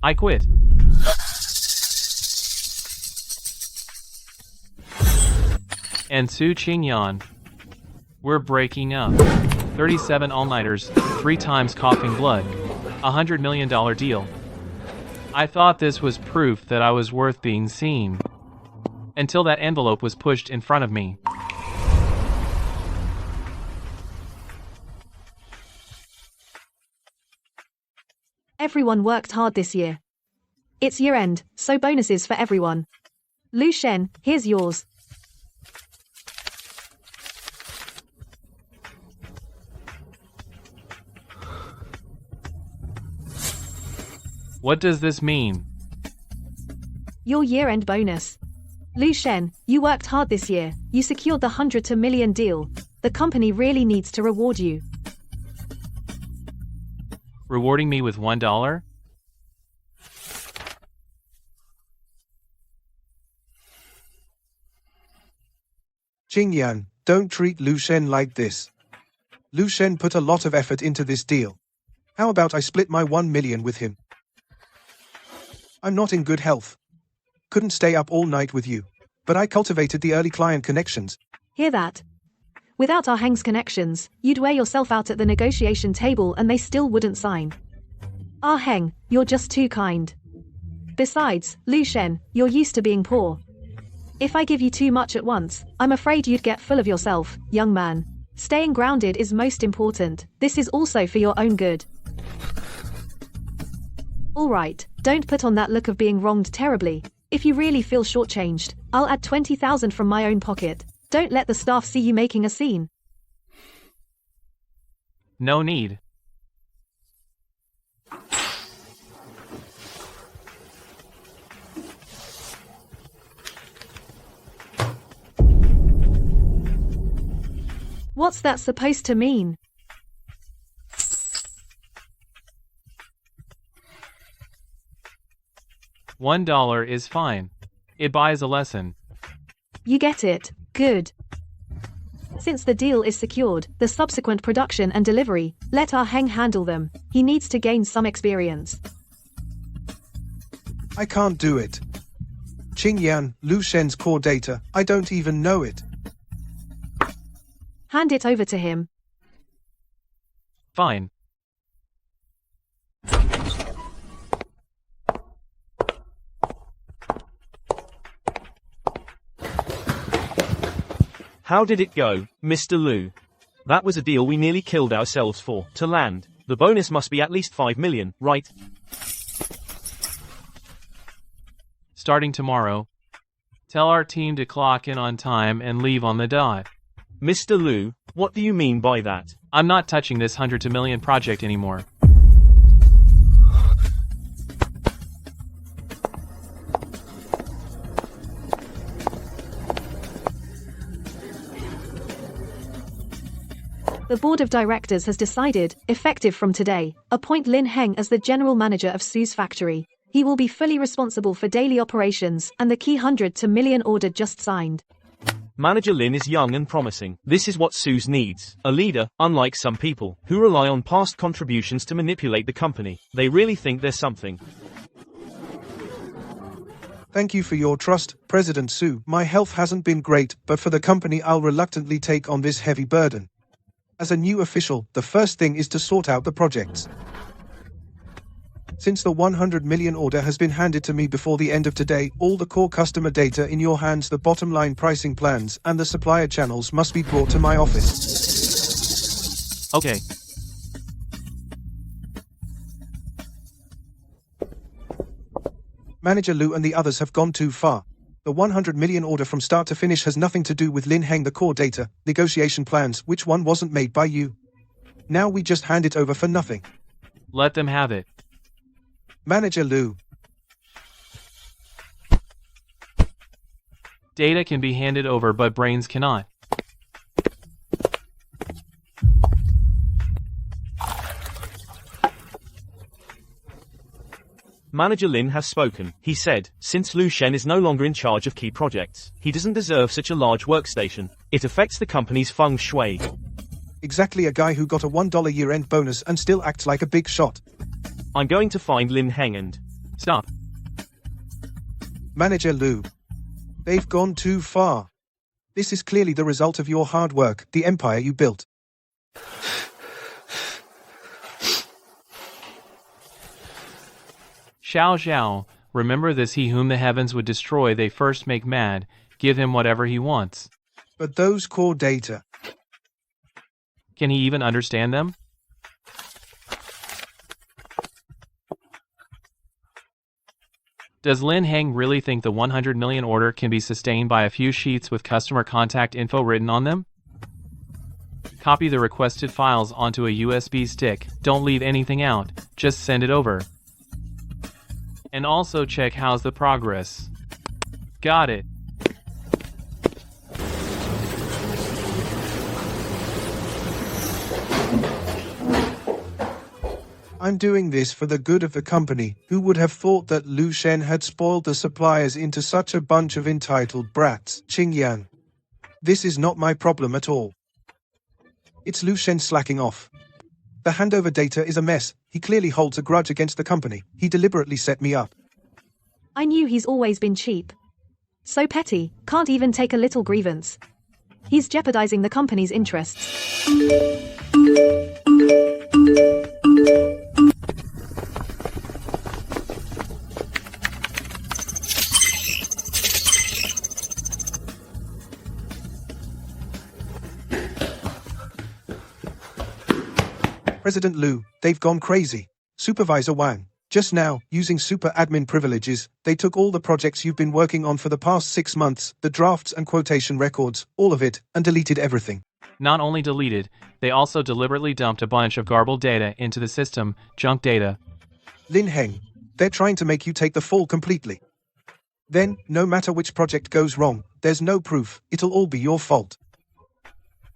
I quit. And Su Qingyan. We're breaking up. 37 all-nighters, 3 times coughing blood. $100 million deal. I thought this was proof that I was worth being seen. Until that envelope was pushed in front of me. Everyone worked hard this year. It's year-end, so bonuses for everyone. Lu Shen, here's yours. What does this mean? Your year-end bonus. Lu Shen, you worked hard this year. You secured the 100 to million deal. The company really needs to reward you. Rewarding me with $1? Qingyan, don't treat Lu Shen like this. Lu Shen put a lot of effort into this deal. How about I split my 1 million with him? I'm not in good health. Couldn't stay up all night with you. But I cultivated the early client connections. Hear that? Without our Heng's connections, you'd wear yourself out at the negotiation table and they still wouldn't sign. Ah Heng, you're just too kind. Besides, Lu Shen, you're used to being poor. If I give you too much at once, I'm afraid you'd get full of yourself, young man. Staying grounded is most important. This is also for your own good. Alright, don't put on that look of being wronged terribly. If you really feel shortchanged, I'll add 20,000 from my own pocket. Don't let the staff see you making a scene. No need. What's that supposed to mean? $1 is fine. It buys a lesson. You get it. Good. Since the deal is secured, the subsequent production and delivery, let our Heng handle them. He needs to gain some experience. I can't do it. Qingyan, Lu Shen's core data, I don't even know it. Hand it over to him. Fine. How did it go, Mr. Lu? That was a deal we nearly killed ourselves for, to land. The bonus must be at least 5 million, right? Starting tomorrow. Tell our team to clock in on time and leave on the dot. Mr. Lu, what do you mean by that? I'm not touching this 100 to million project anymore. The board of directors has decided, effective from today, appoint Lin Heng as the general manager of Su's factory. He will be fully responsible for daily operations and the key 100 to million order just signed. Manager Lin is young and promising. This is what Suze needs. A leader, unlike some people, who rely on past contributions to manipulate the company. They really think they're something. Thank you for your trust, President Su. My health hasn't been great, but for the company I'll reluctantly take on this heavy burden. As a new official, the first thing is to sort out the projects. Since the 100 million order has been handed to me before the end of today, all the core customer data in your hands, the bottom line pricing plans, and the supplier channels must be brought to my office. Okay. Manager Lu and the others have gone too far. The 100 million order from start to finish has nothing to do with Lin Heng, the core data, negotiation plans, which one wasn't made by you. Now we just hand it over for nothing. Let them have it. Manager Lu. Data can be handed over but brains cannot. Manager Lin has spoken. He said, since Lu Shen is no longer in charge of key projects, he doesn't deserve such a large workstation. It affects the company's feng shui. Exactly, a guy who got a $1 year-end bonus and still acts like a big shot. I'm going to find Lin Heng and Stop. Manager Lu. They've gone too far. This is clearly the result of your hard work, the empire you built. Xiao Xiao, remember this: he whom the heavens would destroy they first make mad, give him whatever he wants. But those core data. Can he even understand them? Does Lin Heng really think the 100 million order can be sustained by a few sheets with customer contact info written on them? Copy the requested files onto a USB stick, don't leave anything out, just send it over. And also check how's the progress. Got it. I'm doing this for the good of the company. Who would have thought that Lu Shen had spoiled the suppliers into such a bunch of entitled brats? Qingyan. This is not my problem at all. It's Lu Shen slacking off. The handover data is a mess. He clearly holds a grudge against the company. He deliberately set me up. I knew he's always been cheap. So petty, can't even take a little grievance. He's jeopardizing the company's interests. President Lu, they've gone crazy. Supervisor Wang, just now, using super admin privileges, they took all the projects you've been working on for the past 6 months, the drafts and quotation records, all of it, and deleted everything. Not only deleted, they also deliberately dumped a bunch of garbled data into the system, junk data. Lin Heng, they're trying to make you take the fall completely. Then, no matter which project goes wrong, there's no proof, it'll all be your fault.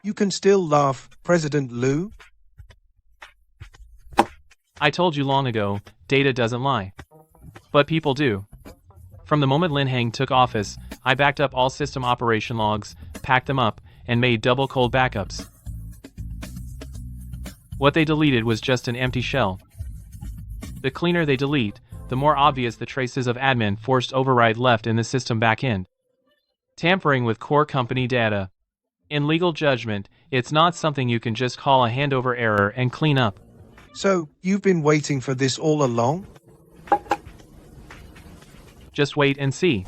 You can still laugh, President Lu? I told you long ago, data doesn't lie. But people do. From the moment Lin Heng took office, I backed up all system operation logs, packed them up, and made double cold backups. What they deleted was just an empty shell. The cleaner they delete, the more obvious the traces of admin forced override left in the system backend. Tampering with core company data. In legal judgment, it's not something you can just call a handover error and clean up. So, you've been waiting for this all along? Just wait and see.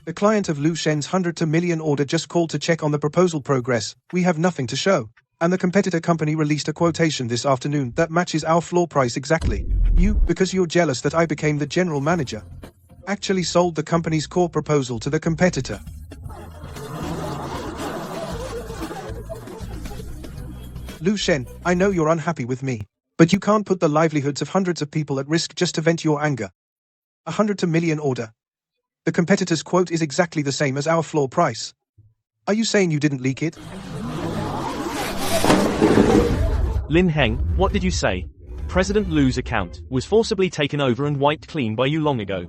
The client of Lu Shen's 100 to million order just called to check on the proposal progress. We have nothing to show. And the competitor company released a quotation this afternoon that matches our floor price exactly. You, because you're jealous that I became the general manager, actually sold the company's core proposal to the competitor. Lu Shen, I know you're unhappy with me, but you can't put the livelihoods of hundreds of people at risk just to vent your anger. 100 to million order. The competitor's quote is exactly the same as our floor price. Are you saying you didn't leak it? Lin Heng, what did you say? President Lu's account was forcibly taken over and wiped clean by you long ago.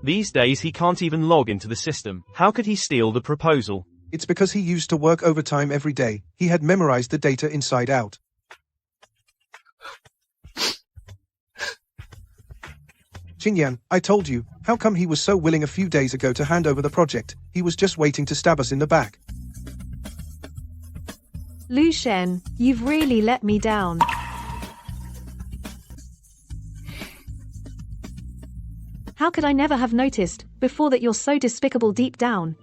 These days he can't even log into the system. How could he steal the proposal? It's because he used to work overtime every day. He had memorized the data inside out. Qingyan, I told you, how come he was so willing a few days ago to hand over the project? He was just waiting to stab us in the back. Lu Shen, you've really let me down. How could I never have noticed before that you're so despicable deep down?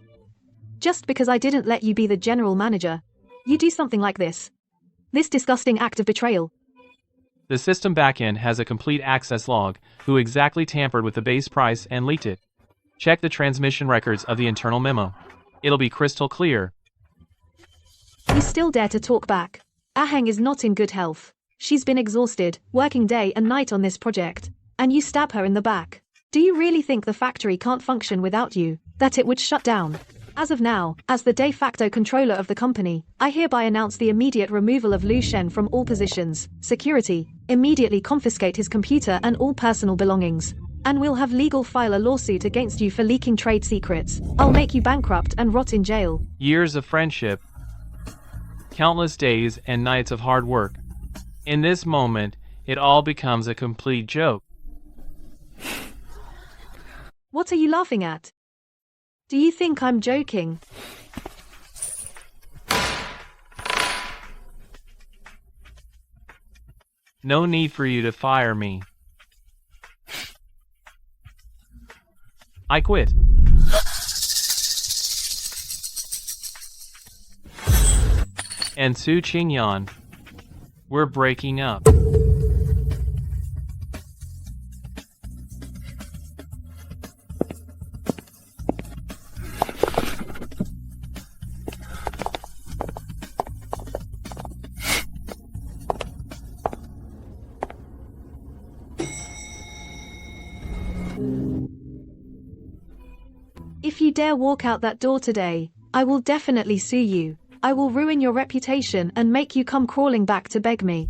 Just because I didn't let you be the general manager, you do something like this. This disgusting act of betrayal. The system backend has a complete access log, who exactly tampered with the base price and leaked it. Check the transmission records of the internal memo. It'll be crystal clear. You still dare to talk back. Aheng is not in good health. She's been exhausted, working day and night on this project. And you stab her in the back. Do you really think the factory can't function without you? That it would shut down? As of now, as the de facto controller of the company, I hereby announce the immediate removal of Lu Shen from all positions. Security, immediately confiscate his computer and all personal belongings. And we'll have legal file a lawsuit against you for leaking trade secrets. I'll make you bankrupt and rot in jail. Years of friendship. Countless days and nights of hard work. In this moment, it all becomes a complete joke. What are you laughing at? Do you think I'm joking? No need for you to fire me. I quit. And Su Qingyan, we're breaking up. If you dare walk out that door today, I will definitely sue you. I will ruin your reputation and make you come crawling back to beg me.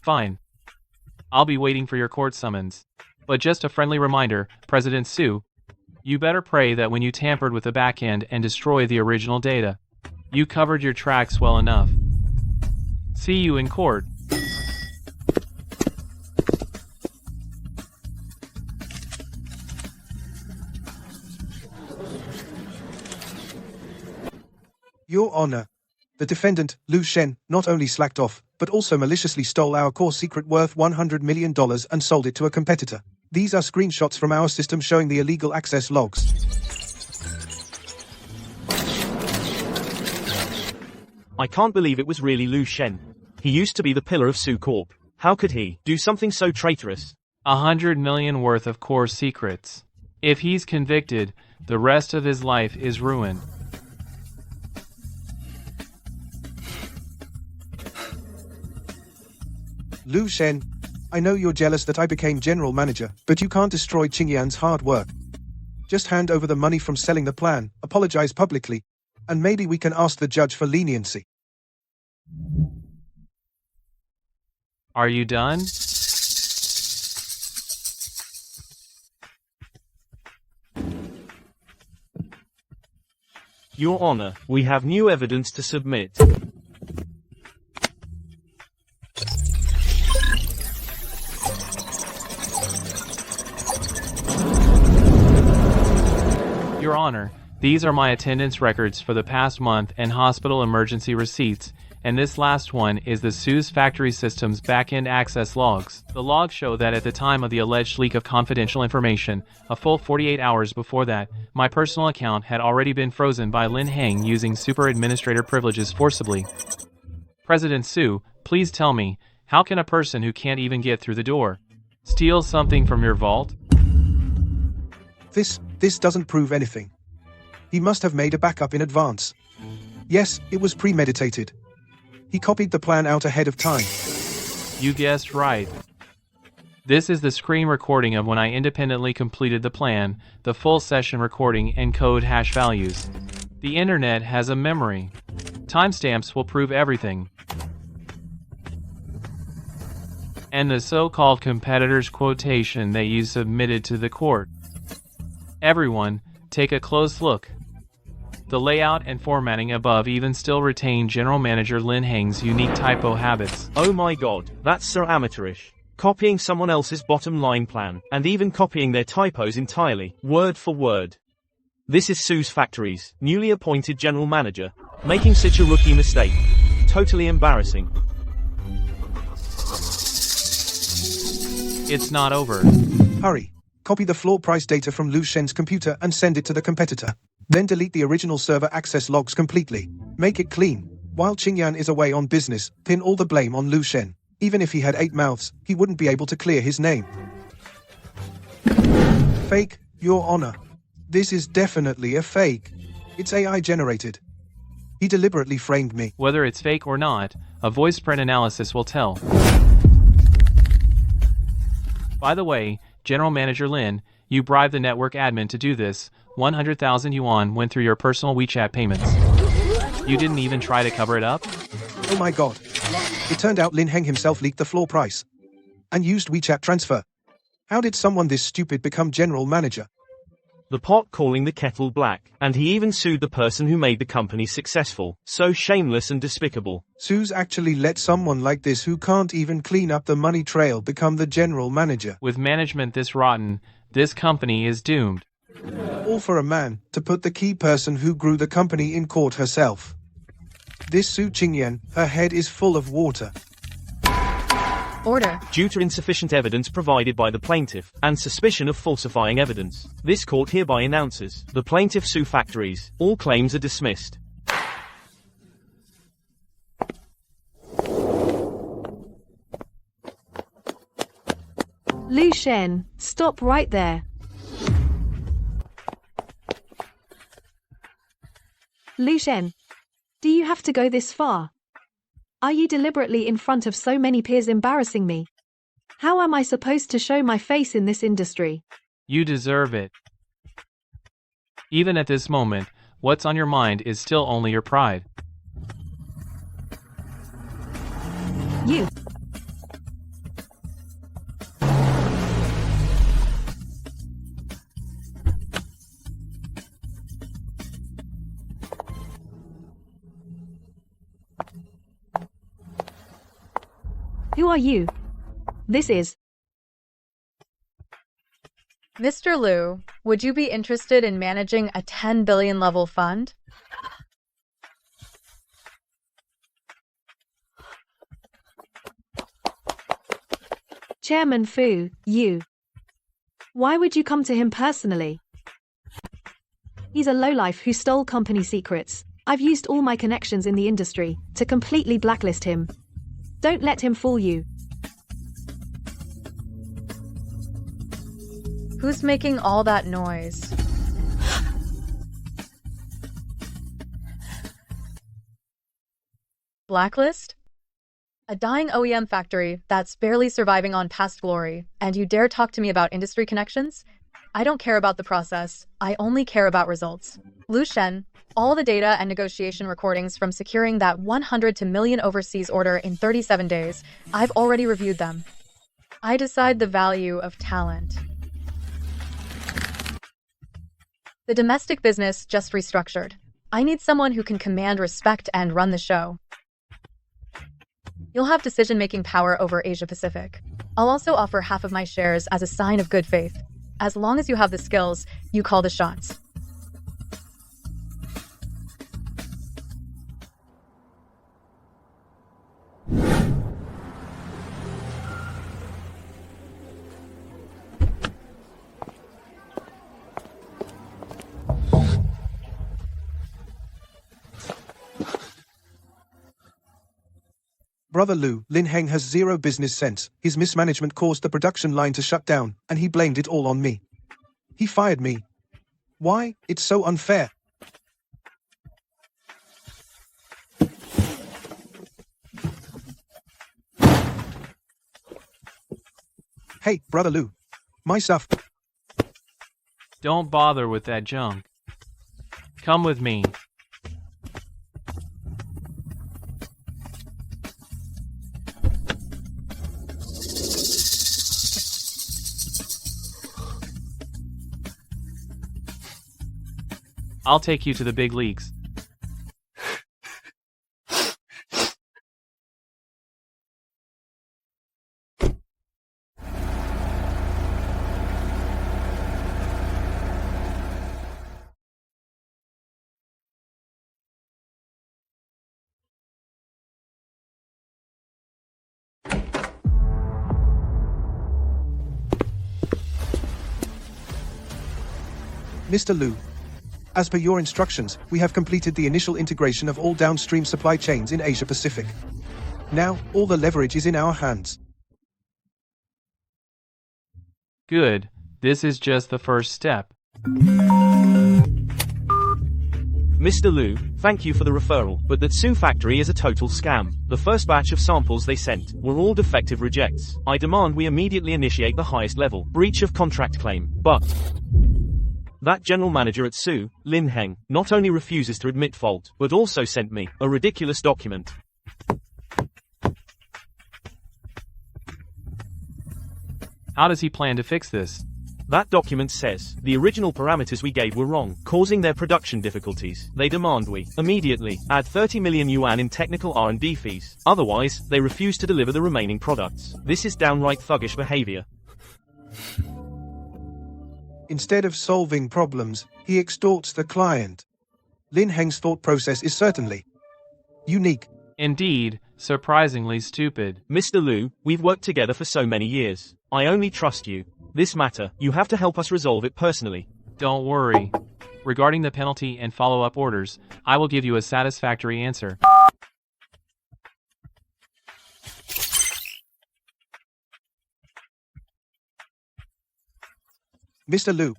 Fine. I'll be waiting for your court summons. But just a friendly reminder, President Su, you better pray that when you tampered with the backend and destroyed the original data, you covered your tracks well enough. See you in court. Your Honor, the defendant, Lu Shen, not only slacked off, but also maliciously stole our core secret worth $100 million and sold it to a competitor. These are screenshots from our system showing the illegal access logs. I can't believe it was really Lu Shen. He used to be the pillar of Su Corp. How could he do something so traitorous? 100 million worth of core secrets. If he's convicted, the rest of his life is ruined. Lu Shen, I know you're jealous that I became general manager, but you can't destroy Qingyan's hard work. Just hand over the money from selling the plan, apologize publicly, and maybe we can ask the judge for leniency. Are you done? Your Honor, we have new evidence to submit. Your Honor, these are my attendance records for the past month and hospital emergency receipts, and this last one is the Su's factory system's back-end access logs. The logs show that at the time of the alleged leak of confidential information, a full 48 hours before that, my personal account had already been frozen by Lin Heng using super administrator privileges forcibly. President Su, please tell me, how can a person who can't even get through the door steal something from your vault? This doesn't prove anything. He must have made a backup in advance. Yes, it was premeditated. He copied the plan out ahead of time. You guessed right. This is the screen recording of when I independently completed the plan, the full session recording and code hash values. The internet has a memory. Timestamps will prove everything. And the so-called competitor's quotation that you submitted to the court. Everyone, take a close look. The layout and formatting above even still retain General Manager Lin Heng's unique typo habits. Oh my god, that's so amateurish. Copying someone else's bottom line plan, and even copying their typos entirely, word for word. This is Su's Factory's newly appointed General Manager, making such a rookie mistake. Totally embarrassing. It's not over. Hurry. Copy the floor price data from Lu Shen's computer and send it to the competitor. Then delete the original server access logs completely. Make it clean. While Qingyan is away on business, pin all the blame on Lu Shen. Even if he had 8 mouths, he wouldn't be able to clear his name. Fake, Your Honor. This is definitely a fake. It's AI generated. He deliberately framed me. Whether it's fake or not, a voice print analysis will tell. By the way, General Manager Lin, you bribed the network admin to do this. 100,000 yuan went through your personal WeChat payments. You didn't even try to cover it up? Oh my god. It turned out Lin Heng himself leaked the floor price and used WeChat transfer. How did someone this stupid become general manager? The pot calling the kettle black, and he even sued the person who made the company successful. So shameless and despicable. Sue's actually let someone like this who can't even clean up the money trail become the general manager. With management this rotten, this company is doomed. All for a man to put the key person who grew the company in court herself. This Su Qingyan, her head is full of water. Order. Due to insufficient evidence provided by the plaintiff, and suspicion of falsifying evidence, this court hereby announces, the plaintiff sue factories. All claims are dismissed. Lu Shen, stop right there. Lu Shen, do you have to go this far? Are you deliberately in front of so many peers embarrassing me? How am I supposed to show my face in this industry? You deserve it. Even at this moment, what's on your mind is still only your pride. You. Who are you? This is... Mr. Liu, would you be interested in managing a 10 billion level fund? Chairman Fu, you. Why would you come to him personally? He's a lowlife who stole company secrets. I've used all my connections in the industry to completely blacklist him. Don't let him fool you. Who's making all that noise? Blacklist? A dying OEM factory that's barely surviving on past glory, and you dare talk to me about industry connections? I don't care about the process. I only care about results. Lu Shen, all the data and negotiation recordings from securing that 100 to million overseas order in 37 days, I've already reviewed them. I decide the value of talent. The domestic business just restructured. I need someone who can command respect and run the show. You'll have decision-making power over Asia Pacific. I'll also offer half of my shares as a sign of good faith. As long as you have the skills, you call the shots. Brother Lu, Lin Heng has zero business sense. His mismanagement caused the production line to shut down, and he blamed it all on me. He fired me. Why? It's so unfair. Hey, Brother Lu. My stuff. Don't bother with that junk. Come with me. I'll take you to the big leagues. Mr. Lu. As per your instructions, we have completed the initial integration of all downstream supply chains in Asia Pacific. Now, all the leverage is in our hands. Good, this is just the first step. Mr. Liu, thank you for the referral, but that Su factory is a total scam. The first batch of samples they sent were all defective rejects. I demand we immediately initiate the highest level breach of contract claim, but that general manager at Su, Lin Heng, not only refuses to admit fault, but also sent me a ridiculous document. How does he plan to fix this? That document says, the original parameters we gave were wrong, causing their production difficulties. They demand we, immediately, add 30 million yuan in technical R&D fees. Otherwise, they refuse to deliver the remaining products. This is downright thuggish behavior. Instead of solving problems, he extorts the client. Lin Heng's thought process is certainly unique. Indeed, surprisingly stupid. Mr. Liu, we've worked together for so many years. I only trust you. This matter, you have to help us resolve it personally. Don't worry. Regarding the penalty and follow-up orders, I will give you a satisfactory answer. Mr. Liu.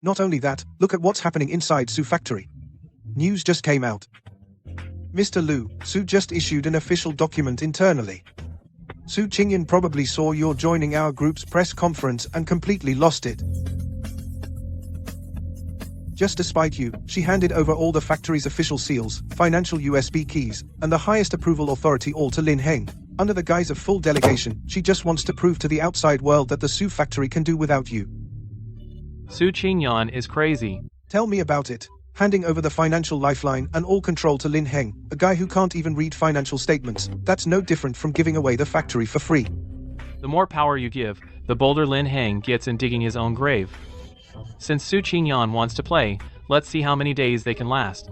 Not only that, look at what's happening inside Su factory. News just came out. Mr. Liu, Su just issued an official document internally. Su Qingyan probably saw you're joining our group's press conference and completely lost it. Just to spite you, she handed over all the factory's official seals, financial USB keys, and the highest approval authority all to Lin Heng. Under the guise of full delegation, she just wants to prove to the outside world that the Su factory can do without you. Su Qingyan is crazy. Tell me about it. Handing over the financial lifeline and all control to Lin Heng, a guy who can't even read financial statements. That's no different from giving away the factory for free. The more power you give, the bolder Lin Heng gets in digging his own grave. Since Su Qingyan wants to play, let's see how many days they can last.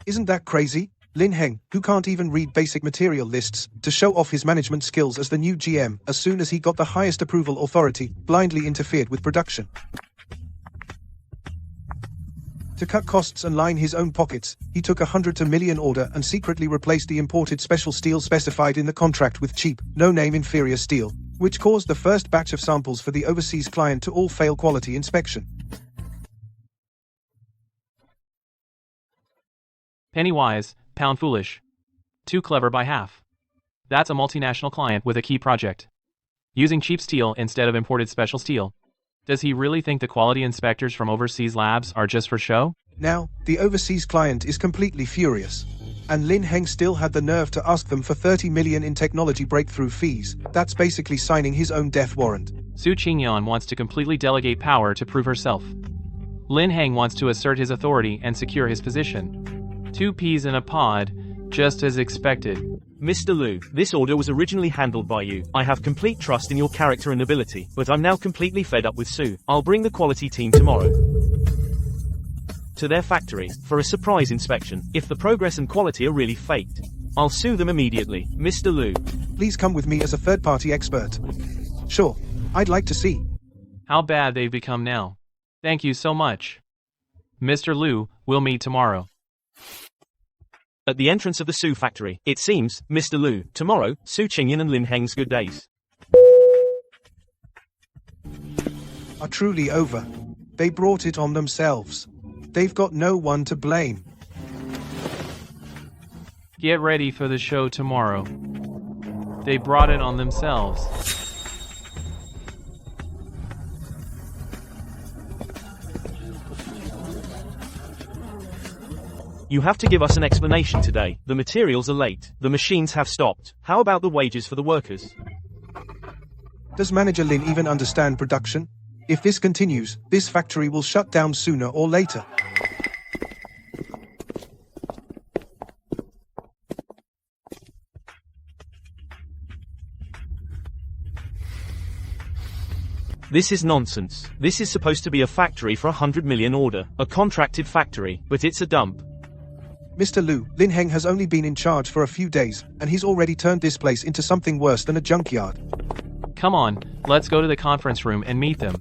Isn't that crazy? Lin Heng, who can't even read basic material lists, to show off his management skills as the new GM, as soon as he got the highest approval authority, blindly interfered with production. To cut costs and line his own pockets, he took a 100 to million order and secretly replaced the imported special steel specified in the contract with cheap, no-name inferior steel, which caused the first batch of samples for the overseas client to all fail quality inspection. Penny wise, pound foolish. Too clever by half. That's a multinational client with a key project. Using cheap steel instead of imported special steel. Does he really think the quality inspectors from overseas labs are just for show? Now, the overseas client is completely furious. And Lin Heng still had the nerve to ask them for 30 million in technology breakthrough fees. That's basically signing his own death warrant. Su Qingyan wants to completely delegate power to prove herself. Lin Heng wants to assert his authority and secure his position. 2 peas in a pod, just as expected. Mr. Liu, this order was originally handled by you. I have complete trust in your character and ability, but I'm now completely fed up with Su. I'll bring the quality team tomorrow to their factory for a surprise inspection. If the progress and quality are really faked, I'll sue them immediately. Mr. Liu. Please come with me as a third-party expert. Sure, I'd like to see how bad they've become now. Thank you so much. Mr. Liu, we'll meet tomorrow. At the entrance of the Su factory, it seems, Mr. Liu, tomorrow, Su Qingyan and Lin Heng's good days are truly over. They brought it on themselves. They've got no one to blame. Get ready for the show tomorrow. They brought it on themselves. You have to give us an explanation today. The materials are late. The machines have stopped. How about the wages for the workers? Does Manager Lin even understand production? If this continues, this factory will shut down sooner or later. This is nonsense. This is supposed to be a factory for 100 million order. A contracted factory, but it's a dump. Mr. Liu, Lin Heng has only been in charge for a few days, and he's already turned this place into something worse than a junkyard. Come on, let's go to the conference room and meet them.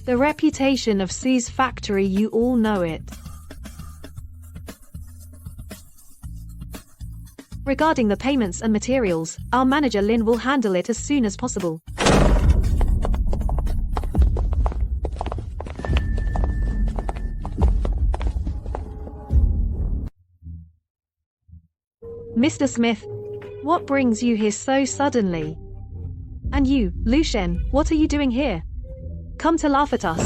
The reputation of Su's factory, you all know it. Regarding the payments and materials, our manager Lin will handle it as soon as possible. Mr. Smith, what brings you here so suddenly? And you, Lu Shen, what are you doing here? Come to laugh at us.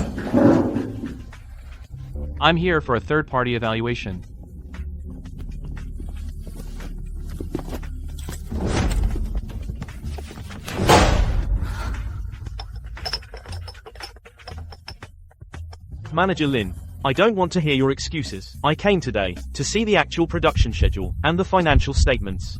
I'm here for a third-party evaluation. Manager Lin, I don't want to hear your excuses. I came today to see the actual production schedule and the financial statements.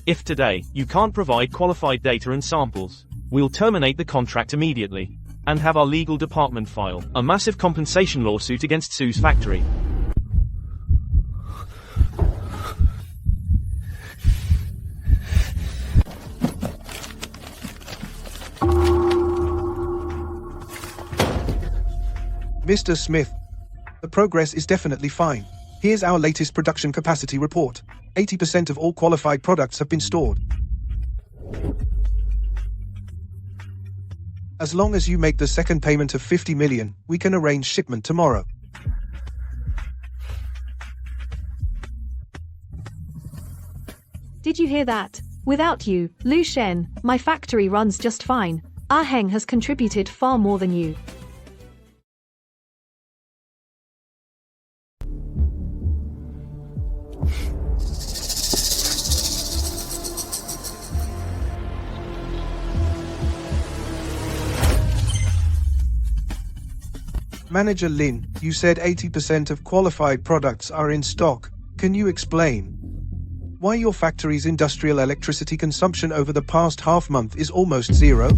If today you can't provide qualified data and samples, we'll terminate the contract immediately and have our legal department file a massive compensation lawsuit against Sue's factory. Mr. Smith, the progress is definitely fine. Here's our latest production capacity report. 80% of all qualified products have been stored. As long as you make the second payment of 50 million, we can arrange shipment tomorrow. Did you hear that? Without you, Lu Shen, my factory runs just fine. Ah Heng has contributed far more than you. Manager Lin, you said 80% of qualified products are in stock. Can you explain why your factory's industrial electricity consumption over the past half month is almost zero?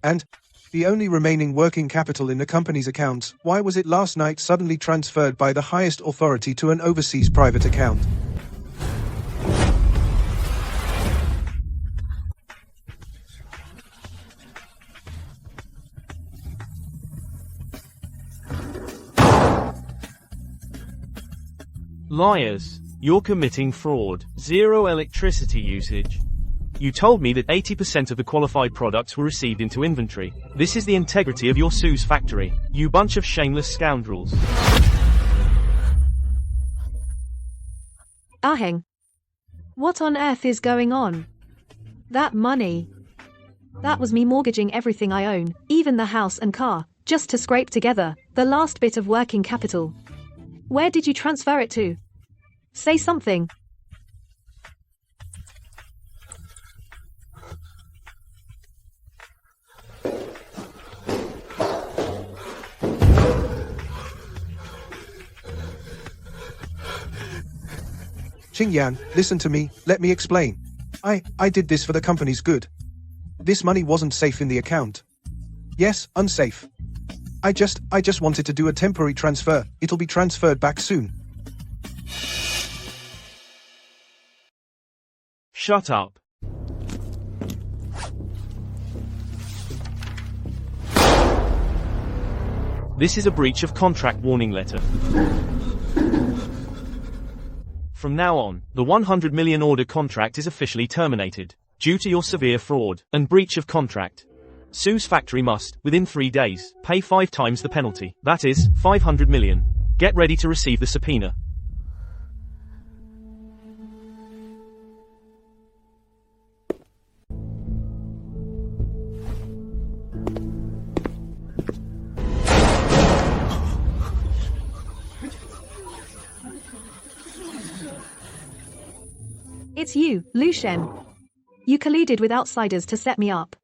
And the only remaining working capital in the company's accounts, why was it last night suddenly transferred by the highest authority to an overseas private account? Liars, you're committing fraud. Zero electricity usage. You told me that 80% of the qualified products were received into inventory. This is the integrity of your Sue's factory. You bunch of shameless scoundrels. Ah Heng, what on earth is going on? That money. That was me mortgaging everything I own, even the house and car, just to scrape together the last bit of working capital. Where did you transfer it to? Say something. Qingyan, listen to me, let me explain. I did this for the company's good. This money wasn't safe in the account. Yes, unsafe. I just wanted to do a temporary transfer. It'll be transferred back soon. Shut up. This is a breach of contract warning letter. From now on, the 100 million order contract is officially terminated, due to your severe fraud and breach of contract. Sue's factory must, within 3 days, pay 5 times the penalty. That is, 500 million. Get ready to receive the subpoena. It's you, Lu Shen. You colluded with outsiders to set me up.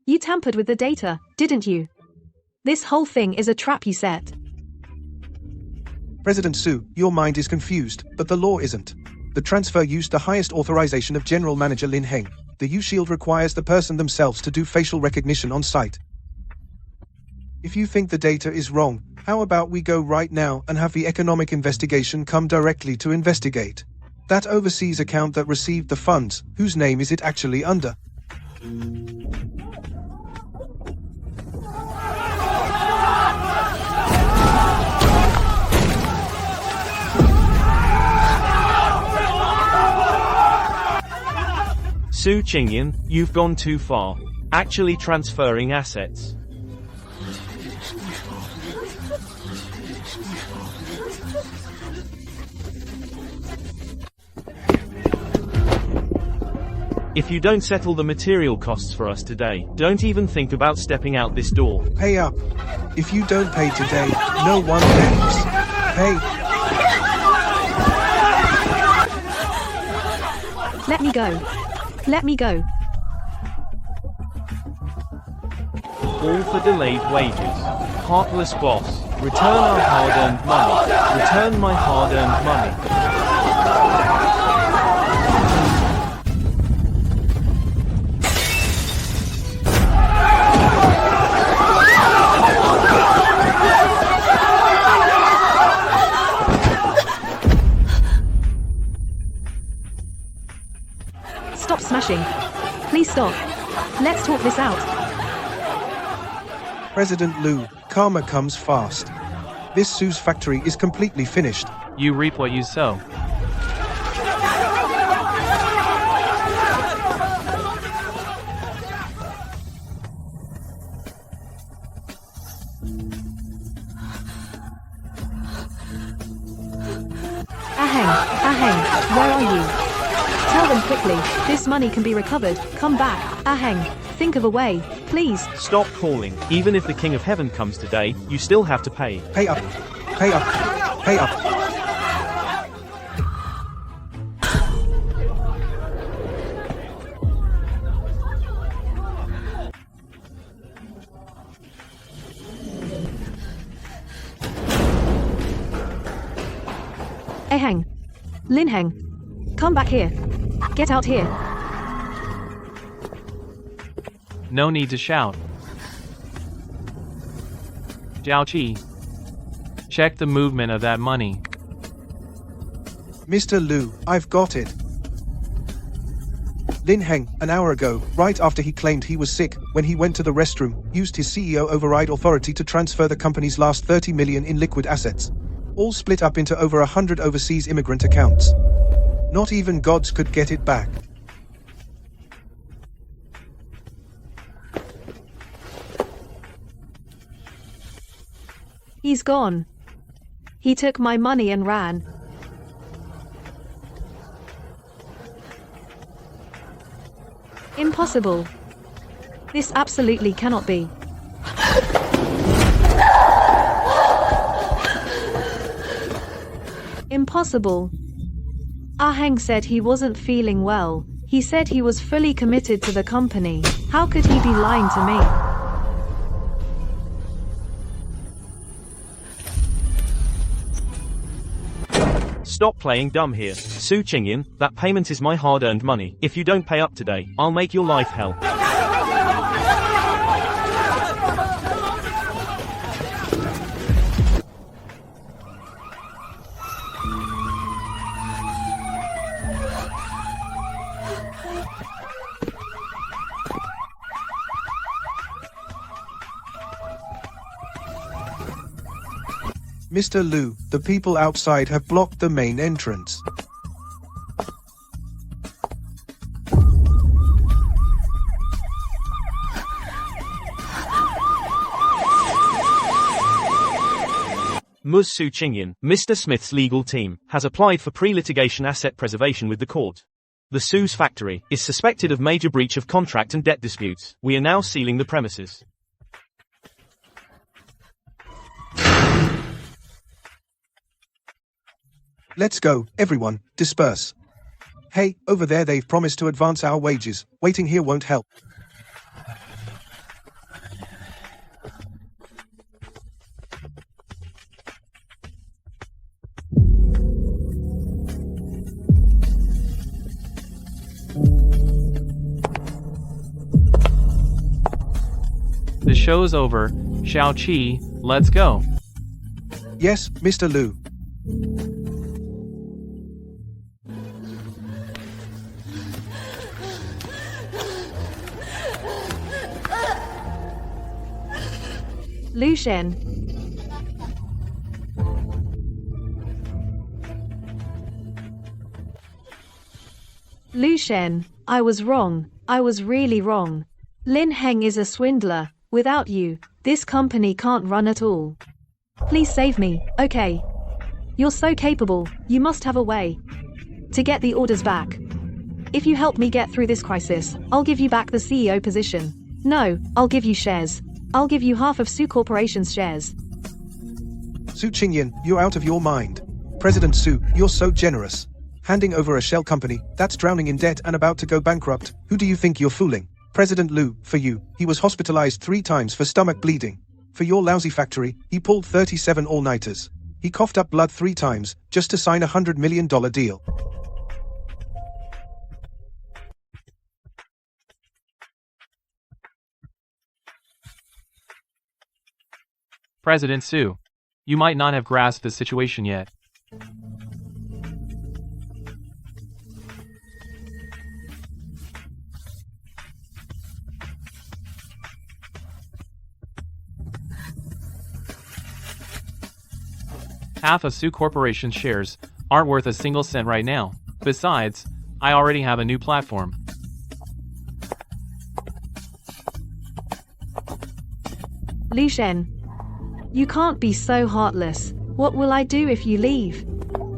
You tampered with the data, didn't you? This whole thing is a trap you set. President Su, your mind is confused, but the law isn't. The transfer used the highest authorization of General Manager Lin Heng. The U-Shield requires the person themselves to do facial recognition on site. If you think the data is wrong, how about we go right now and have the economic investigation come directly to investigate that overseas account that received the funds? Whose name is it actually under? Su Qingyan, you've gone too far. Actually transferring assets. If you don't settle the material costs for us today, don't even think about stepping out this door. Pay up. If you don't pay today, no one pays. Pay. Let me go. Let me go. All for delayed wages. Heartless boss. Return our hard-earned money. Return my hard-earned money. Stop smashing. Please stop. Let's talk this out. President Liu, karma comes fast. This Sue's factory is completely finished. You reap what you sow. Aheng, where are you? Tell them quickly, this money can be recovered. Come back. Aheng, think of a way, please. Stop calling. Even if the King of Heaven comes today, you still have to pay. Pay up. Pay up. Pay up. Aheng. Linheng. Come back here. Get out here. No need to shout. Jiaoqi. Check the movement of that money. Mr. Liu, I've got it. Lin Heng, an hour ago, right after he claimed he was sick, when he went to the restroom, used his CEO override authority to transfer the company's last 30 million in liquid assets. All split up into over 100 overseas immigrant accounts. Not even gods could get it back. He's gone. He took my money and ran. Impossible. This absolutely cannot be. Impossible. Aheng said he wasn't feeling well. He said he was fully committed to the company. How could he be lying to me? Stop playing dumb here. Su Qingyan, that payment is my hard-earned money. If you don't pay up today, I'll make your life hell. Mr. Liu, the people outside have blocked the main entrance. Ms. Su Qingyan, Mr. Smith's legal team, has applied for pre-litigation asset preservation with the court. The Su's factory is suspected of major breach of contract and debt disputes. We are now sealing the premises. Let's go, everyone, disperse. Hey, over there they've promised to advance our wages. Waiting here won't help. The show's over. Xiaoqi, let's go. Yes, Mr. Liu. Lu Shen. Lu Shen, I was wrong. I was really wrong. Lin Heng is a swindler. Without you, this company can't run at all. Please save me, okay? You're so capable, you must have a way to get the orders back. If you help me get through this crisis, I'll give you back the CEO position. No, I'll give you shares. I'll give you half of Su Corporation's shares. Su Qingyan, you're out of your mind. President Su, you're so generous. Handing over a shell company that's drowning in debt and about to go bankrupt, who do you think you're fooling? President Liu, for you, he was hospitalized 3 times for stomach bleeding. For your lousy factory, he pulled 37 all-nighters. He coughed up blood 3 times, just to sign a $100 million deal. President Su, you might not have grasped the situation yet. Half of Su Corporation's shares aren't worth a single cent right now. Besides, I already have a new platform. Lu Shen, you can't be so heartless. What will I do if you leave?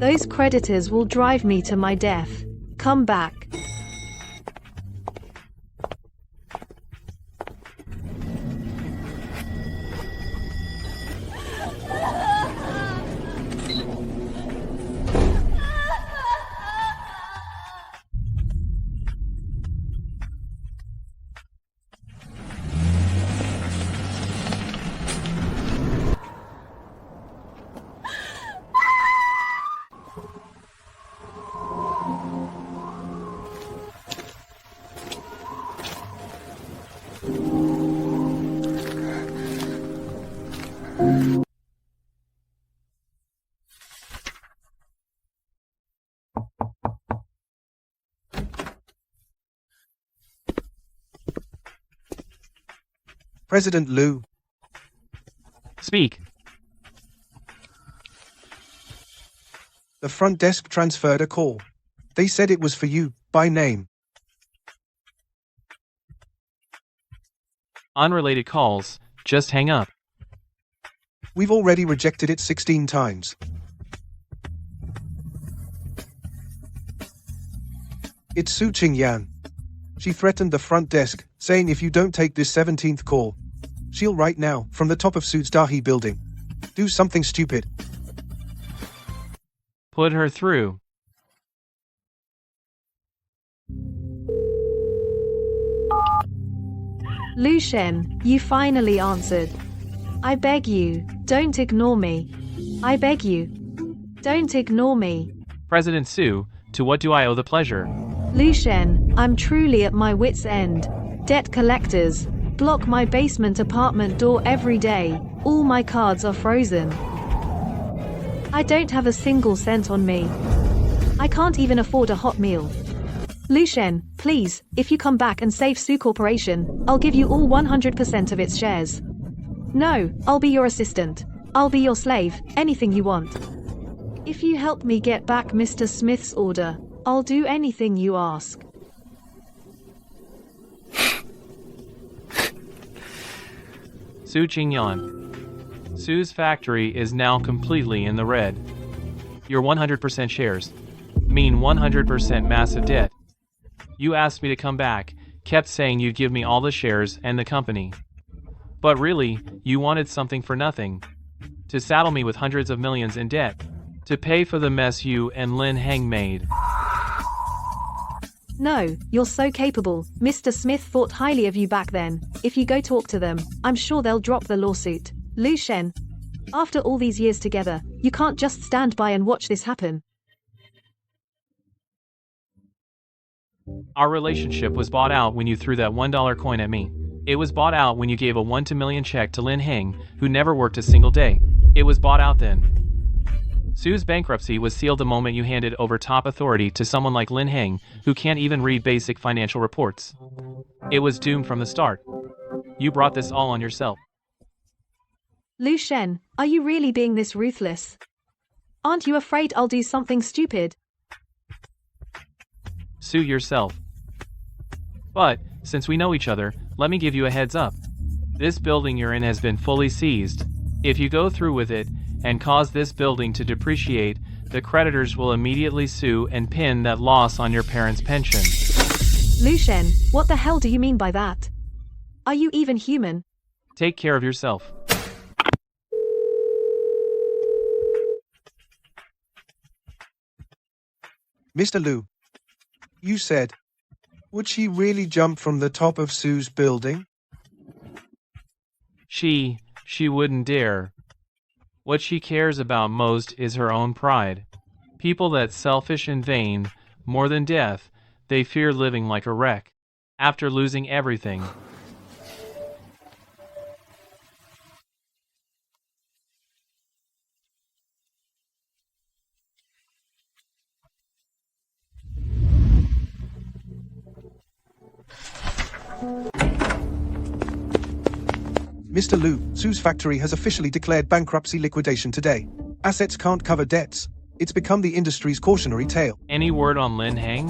Those creditors will drive me to my death. Come back. President Liu. Speak. The front desk transferred a call. They said it was for you, by name. Unrelated calls, just hang up. We've already rejected it 16 times. It's Su Qingyan. She threatened the front desk, saying if you don't take this 17th call, she'll right now, from the top of Su's Dahi building, do something stupid. Put her through. Lu Shen, you finally answered. I beg you, don't ignore me. I beg you. Don't ignore me. President Su, to what do I owe the pleasure? Lu Shen, I'm truly at my wit's end. Debt collectors block my basement apartment door every day. All my cards are frozen. I don't have a single cent on me. I can't even afford a hot meal. Lu Shen, please, if you come back and save Su Corporation, I'll give you all 100% of its shares. No, I'll be your assistant. I'll be your slave, anything you want. If you help me get back Mr. Smith's order, I'll do anything you ask. Su Qingyan. Su's factory is now completely in the red. Your 100% shares mean 100% massive debt. You asked me to come back, kept saying you'd give me all the shares and the company. But really, you wanted something for nothing. To saddle me with hundreds of millions in debt. To pay for the mess you and Lin Heng made. No, you're so capable. Mr. Smith thought highly of you back then. If you go talk to them, I'm sure they'll drop the lawsuit. Lu Shen, after all these years together, you can't just stand by and watch this happen. Our relationship was bought out when you threw that $1 coin at me. It was bought out when you gave a 1-to-million check to Lin Heng, who never worked a single day. It was bought out then. Su's bankruptcy was sealed the moment you handed over top authority to someone like Lin Heng, who can't even read basic financial reports. It was doomed from the start. You brought this all on yourself. Lu Shen, are you really being this ruthless? Aren't you afraid I'll do something stupid? Sue yourself. But, since we know each other, let me give you a heads up. This building you're in has been fully seized. If you go through with it, and cause this building to depreciate, the creditors will immediately sue and pin that loss on your parents' pension. Lu Shen, what the hell do you mean by that? Are you even human? Take care of yourself. Mr. Liu, you said, would she really jump from the top of Sue's building? She wouldn't dare. What she cares about most is her own pride. People that's selfish and vain, more than death, they fear living like a wreck. After losing everything. Mr. Liu, Sue's factory has officially declared bankruptcy liquidation today. Assets can't cover debts. It's become the industry's cautionary tale. Any word on Lin Heng?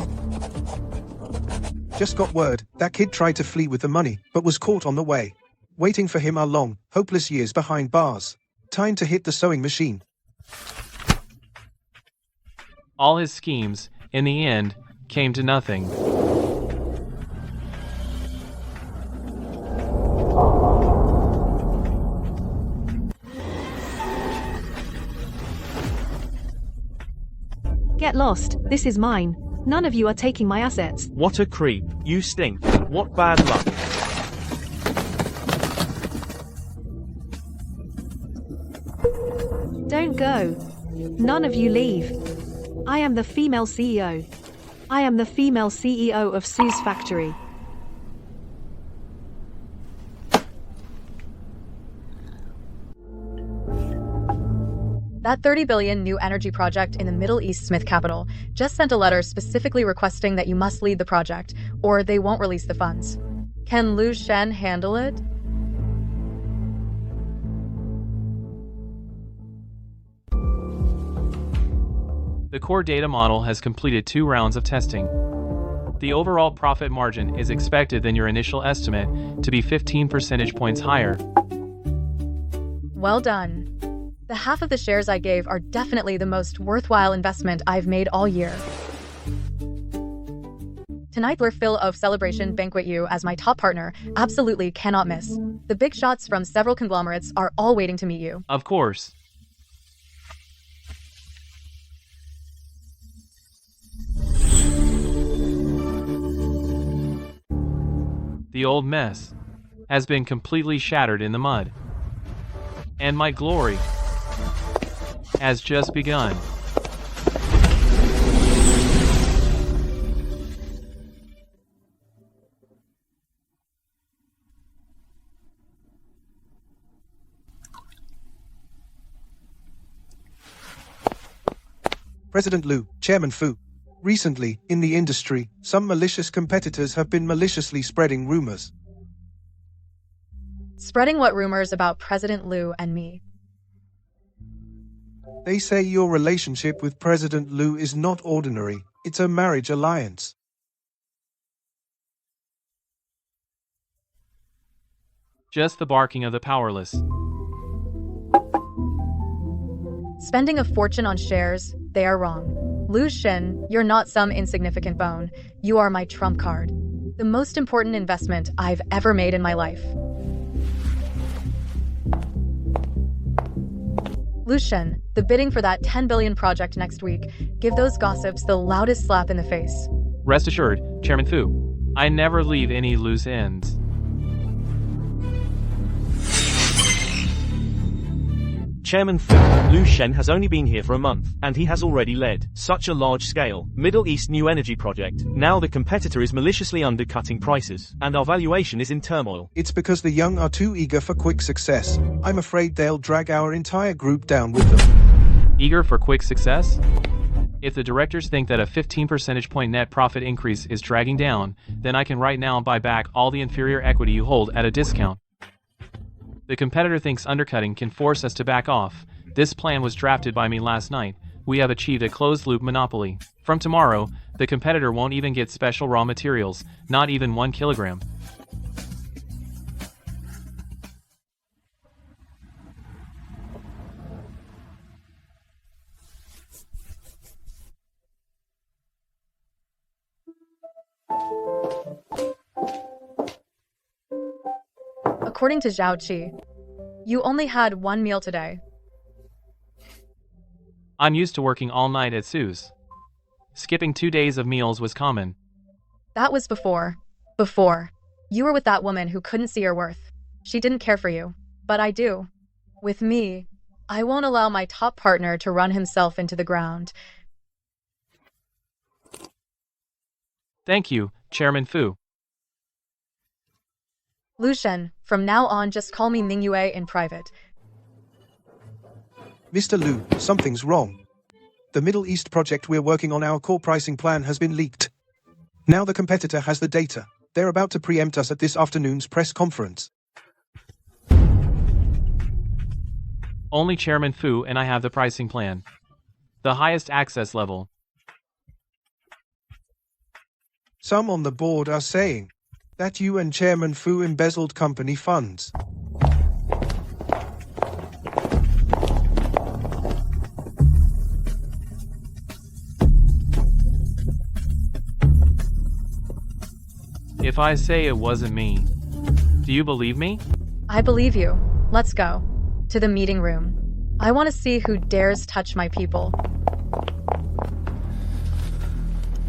Just got word, that kid tried to flee with the money, but was caught on the way. Waiting for him are long, hopeless years behind bars. Time to hit the sewing machine. All his schemes, in the end, came to nothing. Get lost, this is mine. None of you are taking my assets. What a creep. You stink. What bad luck. Don't go. None of you leave. I am the female CEO. I am the female CEO of Sue's factory. That 30 billion new energy project in the Middle East Smith capital just sent a letter specifically requesting that you must lead the project, or they won't release the funds. Can Lu Shen handle it? The core data model has completed 2 rounds of testing. The overall profit margin is expected than your initial estimate to be 15 percentage points higher. Well done. The half of the shares I gave are definitely the most worthwhile investment I've made all year. Tonight we're full of celebration banquet. You, as my top partner, absolutely cannot miss. The big shots from several conglomerates are all waiting to meet you. Of course. The old mess has been completely shattered in the mud. And my glory has just begun. President Liu, Chairman Fu. Recently, in the industry, some malicious competitors have been maliciously spreading rumors. Spreading what rumors about President Liu and me? They say your relationship with President Liu is not ordinary, it's a marriage alliance. Just the barking of the powerless. Spending a fortune on shares, they are wrong. Lu Shen, you're not some insignificant bone. You are my trump card. The most important investment I've ever made in my life. Lu Shen, the bidding for that 10 billion project next week. Give those gossips the loudest slap in the face. Rest assured, Chairman Fu, I never leave any loose ends. Chairman Fu, Lu Shen has only been here for a month, and he has already led such a large-scale Middle East new energy project. Now the competitor is maliciously undercutting prices, and our valuation is in turmoil. It's because the young are too eager for quick success. I'm afraid they'll drag our entire group down with them. Eager for quick success? If the directors think that a 15 percentage point net profit increase is dragging down, then I can right now buy back all the inferior equity you hold at a discount. The competitor thinks undercutting can force us to back off. This plan was drafted by me last night. We have achieved a closed-loop monopoly. From tomorrow, the competitor won't even get special raw materials, not even 1 kilogram. According to Zhao Qi, you only had 1 meal today. I'm used to working all night at Sue's skipping 2 days of meals was common. That was before. Before. You were with that woman who couldn't see your worth. She didn't care for you. But I do. With me, I won't allow my top partner to run himself into the ground. Thank you, Chairman Fu. Lu Shen, from now on just call me Ning Yue in private. Mr. Lu, something's wrong. The Middle East project we're working on, our core pricing plan has been leaked. Now the competitor has the data. They're about to preempt us at this afternoon's press conference. Only Chairman Fu and I have the pricing plan. The highest access level. Some on the board are saying that you and Chairman Fu embezzled company funds. If I say it wasn't me, do you believe me? I believe you. Let's go. To the meeting room. I want to see who dares touch my people.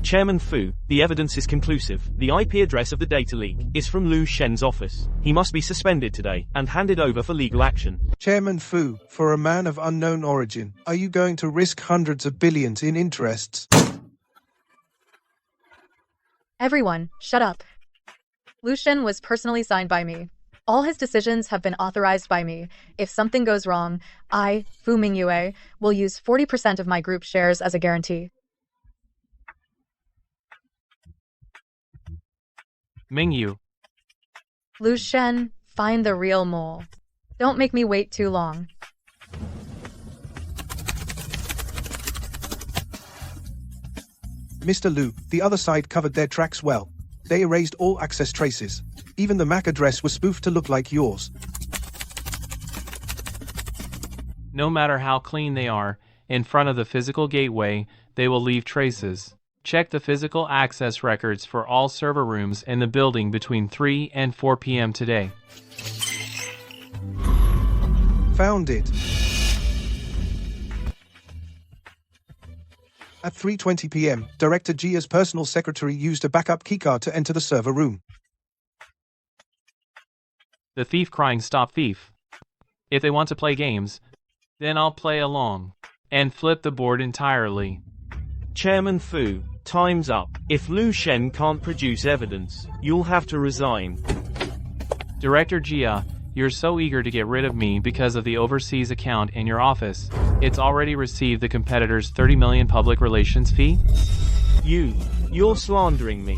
Chairman Fu, the evidence is conclusive. The IP address of the data leak is from Lu Shen's office. He must be suspended today and handed over for legal action. Chairman Fu, for a man of unknown origin, are you going to risk hundreds of billions in interests? Everyone, shut up. Lu Shen was personally signed by me. All his decisions have been authorized by me. If something goes wrong, I, Fu Mingyue, will use 40% of my group shares as a guarantee. Mingyu. Lu Shen, find the real mole. Don't make me wait too long. Mr. Lu, the other side covered their tracks well. They erased all access traces. Even the MAC address was spoofed to look like yours. No matter how clean they are, in front of the physical gateway, they will leave traces. Check the physical access records for all server rooms in the building between 3 and 4 p.m. today. Found it. At 3:20 p.m., Director Jia's personal secretary used a backup keycard to enter the server room. The thief crying stop thief. If they want to play games, then I'll play along. And flip the board entirely. Chairman Fu, time's up. If Lu Shen can't produce evidence, you'll have to resign. Director Jia, you're so eager to get rid of me because of the overseas account in your office. It's already received the competitor's 30 million public relations fee? You're slandering me.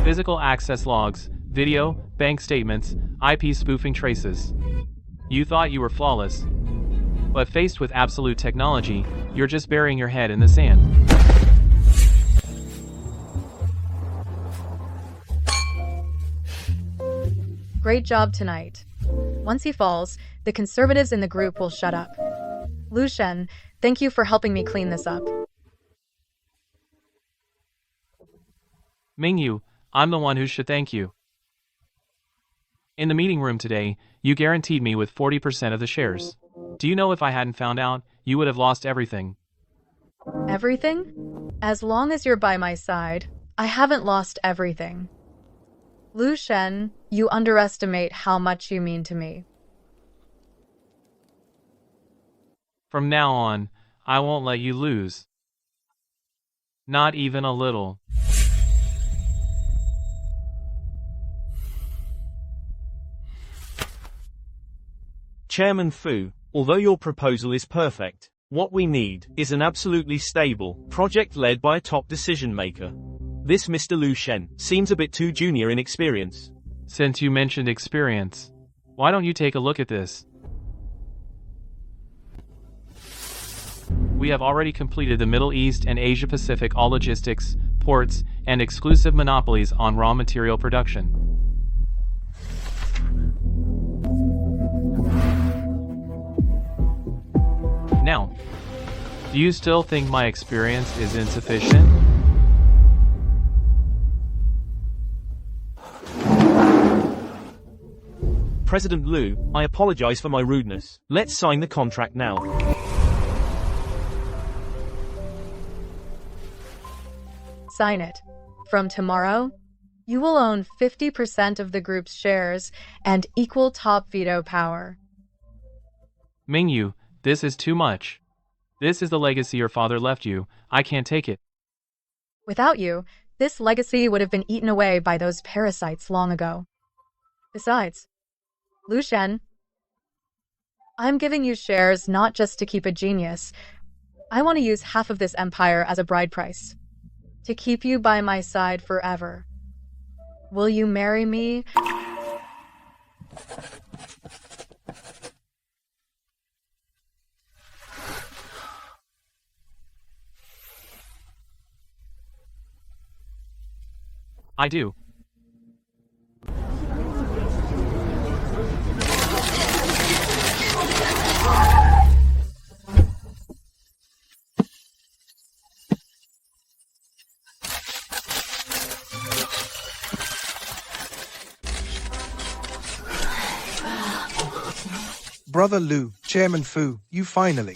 Physical access logs, video, bank statements, IP spoofing traces. You thought you were flawless. But faced with absolute technology, you're just burying your head in the sand. Great job tonight. Once he falls, the conservatives in the group will shut up. Lu Shen, thank you for helping me clean this up. Mingyu, I'm the one who should thank you. In the meeting room today, you guaranteed me with 40% of the shares. Do you know if I hadn't found out, you would have lost everything? Everything? As long as you're by my side, I haven't lost everything. Lu Shen, you underestimate how much you mean to me. From now on, I won't let you lose. Not even a little. Chairman Fu, although your proposal is perfect, what we need is an absolutely stable project led by a top decision maker. This Mr. Lu Shen seems a bit too junior in experience. Since you mentioned experience, why don't you take a look at this? We have already completed the Middle East and Asia Pacific all logistics, ports, and exclusive monopolies on raw material production. Now, do you still think my experience is insufficient? President Lu, I apologize for my rudeness. Let's sign the contract now. Sign it. From tomorrow, you will own 50% of the group's shares and equal top veto power. Mingyu, this is too much. This is the legacy your father left you. I can't take it. Without you, this legacy would have been eaten away by those parasites long ago. Besides, Lu Shen, I'm giving you shares not just to keep a genius. I want to use half of this empire as a bride price. To keep you by my side forever. Will you marry me? I do. Brother Lu, Chairman Fu, you finally.